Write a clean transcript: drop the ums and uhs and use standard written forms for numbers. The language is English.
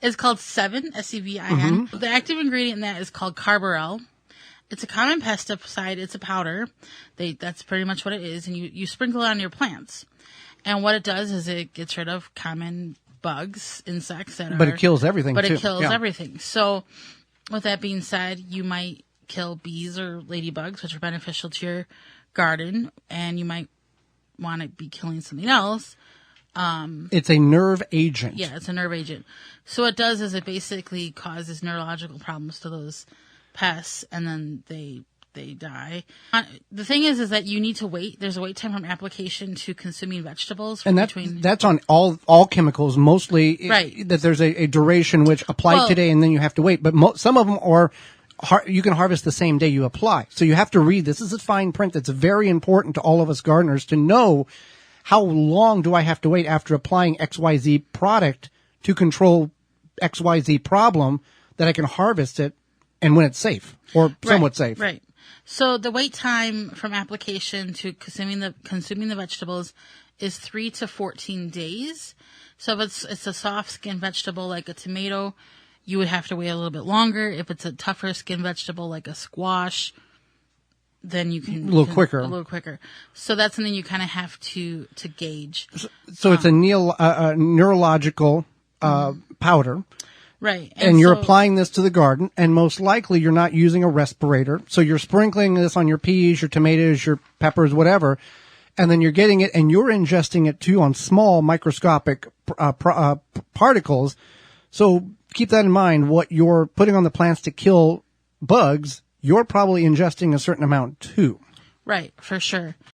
It's called Sevin, Sevin. The active ingredient in that is called carbaryl. It's a common pesticide. It's a powder. That's pretty much what it is. And you sprinkle it on your plants. And what it does is it gets rid of common bugs, insects But it kills everything, But too. it kills Yeah. everything. So with that being said, you might kill bees or ladybugs, which are beneficial to your garden. And you might want to be killing something else. It's a nerve agent. Yeah, it's a nerve agent. So what it does is it basically causes neurological problems to those pests, and then they die. The thing is that you need to wait. There's a wait time from application to consuming vegetables. And that's on all chemicals, mostly. Right. That there's a duration which apply today, and then you have to wait. But some of them are you can harvest the same day you apply. So you have to read. This is a fine print that's very important to all of us gardeners to know. How long do I have to wait after applying XYZ product to control XYZ problem that I can harvest it and when it's safe or somewhat safe? Right. So the wait time from application to consuming the vegetables is 3 to 14 days. So if it's a soft skin vegetable like a tomato, you would have to wait a little bit longer. If it's a tougher skin vegetable like a squash, then you can a little quicker. So that's something you kind of have to gauge. So it's a neurological powder. Right. And you're applying this to the garden, and most likely you're not using a respirator. So you're sprinkling this on your peas, your tomatoes, your peppers, whatever, and then you're getting it and you're ingesting it too on small microscopic particles. So keep that in mind. What you're putting on the plants to kill bugs, you're probably ingesting a certain amount too. Right, for sure.